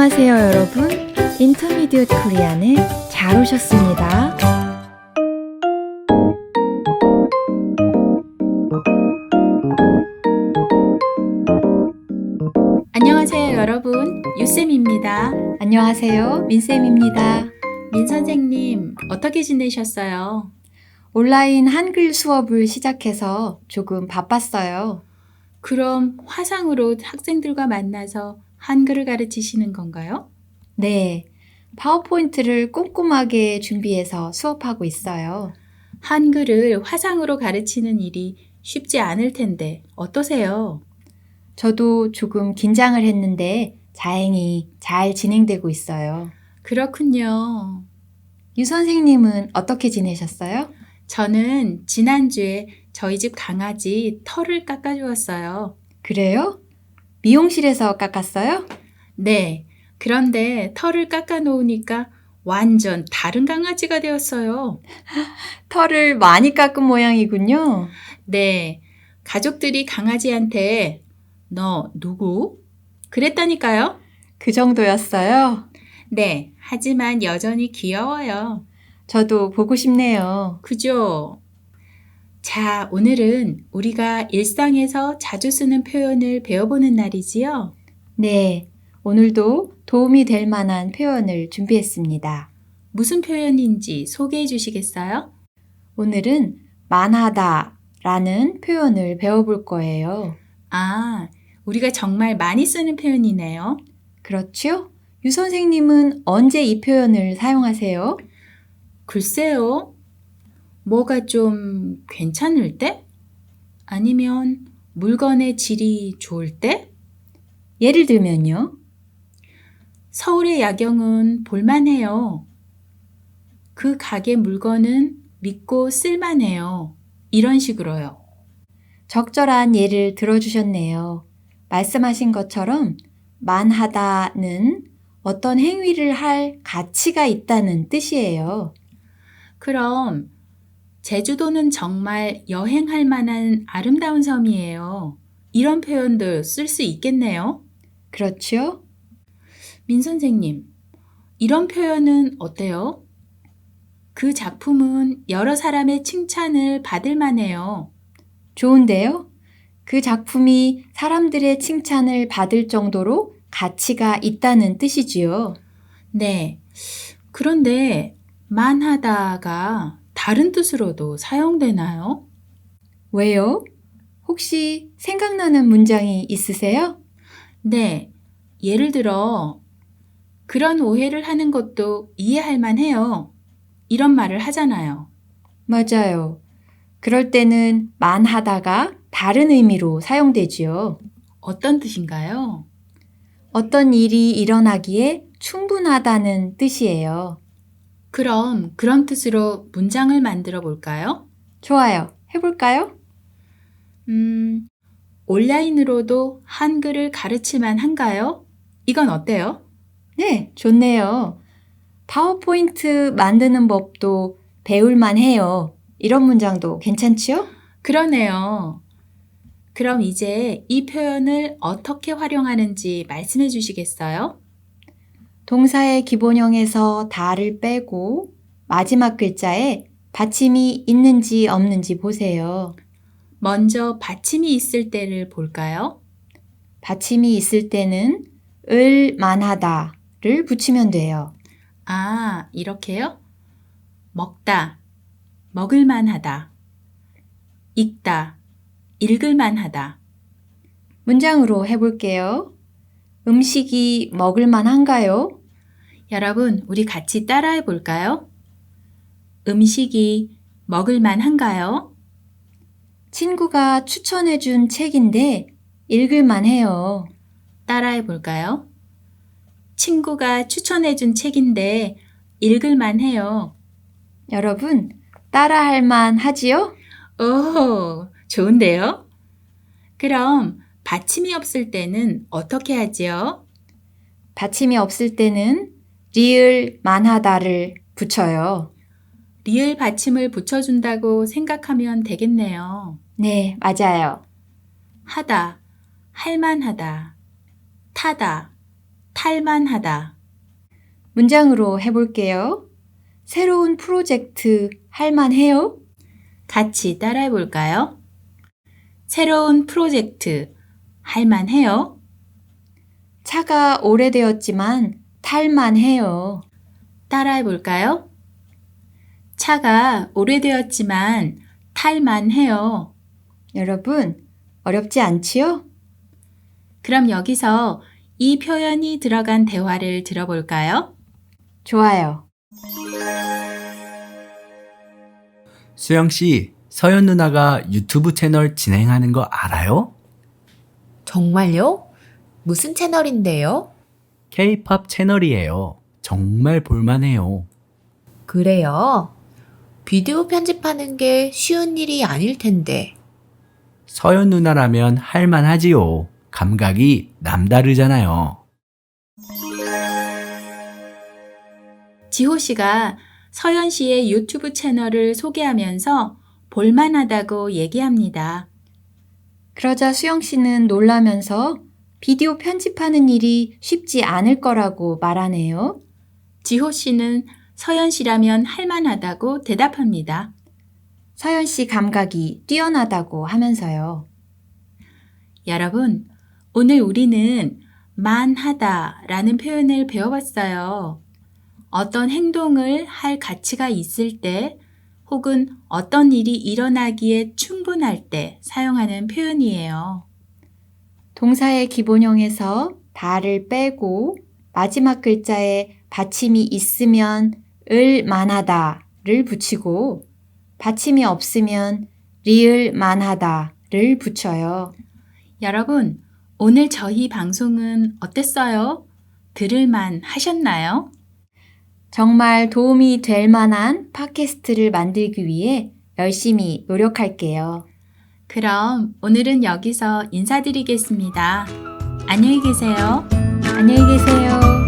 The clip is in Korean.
안녕하세요, 여러분. 인터미디엇 코리안에 잘 오셨습니다. 안녕하세요, 여러분. 유쌤입니다. 안녕하세요, 민쌤입니다. 민 선생님, 어떻게 지내셨어요? 온라인 한글 수업을 시작해서 조금 바빴어요. 그럼 화상으로 학생들과 만나서 한글을 가르치시는 건가요? 네, 파워포인트를 꼼꼼하게 준비해서 수업하고 있어요. 한글을 화상으로 가르치는 일이 쉽지 않을 텐데 어떠세요? 저도 조금 긴장을 했는데 다행히 잘 진행되고 있어요. 그렇군요. 유 선생님은 어떻게 지내셨어요? 저는 지난주에 저희 집 강아지 털을 깎아주었어요. 그래요? 미용실에서 깎았어요? 네, 그런데 털을 깎아 놓으니까 완전 다른 강아지가 되었어요. 털을 많이 깎은 모양이군요. 네, 가족들이 강아지한테 너 누구? 그랬다니까요. 그 정도였어요? 네, 하지만 여전히 귀여워요. 저도 보고 싶네요. 그죠? 자, 오늘은 우리가 일상에서 자주 쓰는 표현을 배워보는 날이지요. 네, 오늘도 도움이 될 만한 표현을 준비했습니다. 무슨 표현인지 소개해 주시겠어요? 오늘은 만하다 라는 표현을 배워볼 거예요. 아, 우리가 정말 많이 쓰는 표현이네요. 그렇죠? 유 선생님은 언제 이 표현을 사용하세요? 글쎄요, 뭐가 좀 괜찮을 때? 아니면 물건의 질이 좋을 때? 예를 들면요. 서울의 야경은 볼만해요. 그 가게 물건은 믿고 쓸만해요. 이런 식으로요. 적절한 예를 들어주셨네요. 말씀하신 것처럼 만하다는 어떤 행위를 할 가치가 있다는 뜻이에요. 그럼 제주도는 정말 여행할 만한 아름다운 섬이에요. 이런 표현도 쓸 수 있겠네요. 그렇죠? 민 선생님, 이런 표현은 어때요? 그 작품은 여러 사람의 칭찬을 받을 만해요. 좋은데요? 그 작품이 사람들의 칭찬을 받을 정도로 가치가 있다는 뜻이지요. 네. 그런데 만하다가 다른 뜻으로도 사용되나요? 왜요? 혹시 생각나는 문장이 있으세요? 네. 예를 들어, 그런 오해를 하는 것도 이해할 만해요. 이런 말을 하잖아요. 맞아요. 그럴 때는 만하다가 다른 의미로 사용되지요. 어떤 뜻인가요? 어떤 일이 일어나기에 충분하다는 뜻이에요. 그럼 그런 뜻으로 문장을 만들어 볼까요? 좋아요. 해볼까요? 온라인으로도 한글을 가르칠 만한가요? 이건 어때요? 네, 좋네요. 파워포인트 만드는 법도 배울만 해요. 이런 문장도 괜찮지요? 그러네요. 그럼 이제 이 표현을 어떻게 활용하는지 말씀해 주시겠어요? 동사의 기본형에서 다를 빼고 마지막 글자에 받침이 있는지 없는지 보세요. 먼저 받침이 있을 때를 볼까요? 받침이 있을 때는 을 만하다를 붙이면 돼요. 아, 이렇게요? 먹다, 먹을 만하다. 읽다, 읽을 만하다. 문장으로 해볼게요. 음식이 먹을 만한가요? 여러분, 우리 같이 따라해 볼까요? 음식이 먹을 만한가요? 친구가 추천해준 책인데 읽을 만해요. 따라해 볼까요? 친구가 추천해 준 책인데 읽을 만해요. 여러분, 따라할 만하지요? 오, 좋은데요? 그럼 받침이 없을 때는 어떻게 하지요? 받침이 없을 때는 리을 만하다를 붙여요. 리을 받침을 붙여준다고 생각하면 되겠네요. 네, 맞아요. 하다, 할만하다, 타다, 탈만하다. 문장으로 해볼게요. 새로운 프로젝트 할만해요? 같이 따라해 볼까요? 새로운 프로젝트 할만해요? 차가 오래되었지만 탈만해요. 따라해 볼까요? 차가 오래되었지만 탈만해요. 여러분, 어렵지 않지요? 그럼 여기서 이 표현이 들어간 대화를 들어볼까요? 좋아요. 수영 씨, 서연 누나가 유튜브 채널 진행하는 거 알아요? 정말요? 무슨 채널인데요? K-팝 채널이에요. 정말 볼만해요. 그래요? 비디오 편집하는 게 쉬운 일이 아닐 텐데. 서연 누나라면 할만하지요. 감각이 남다르잖아요. 지호 씨가 서연 씨의 유튜브 채널을 소개하면서 볼만하다고 얘기합니다. 그러자 수영 씨는 놀라면서 비디오 편집하는 일이 쉽지 않을 거라고 말하네요. 지호 씨는 서연 씨라면 할만하다고 대답합니다. 서연 씨 감각이 뛰어나다고 하면서요. 여러분, 오늘 우리는 만하다라는 표현을 배워봤어요. 어떤 행동을 할 가치가 있을 때 혹은 어떤 일이 일어나기에 충분할 때 사용하는 표현이에요. 동사의 기본형에서 다를 빼고 마지막 글자에 받침이 있으면 을 만하다를 붙이고 받침이 없으면 리을 만하다를 붙여요. 여러분, 오늘 저희 방송은 어땠어요? 들을만 하셨나요? 정말 도움이 될 만한 팟캐스트를 만들기 위해 열심히 노력할게요. 그럼 오늘은 여기서 인사드리겠습니다. 안녕히 계세요. 안녕히 계세요.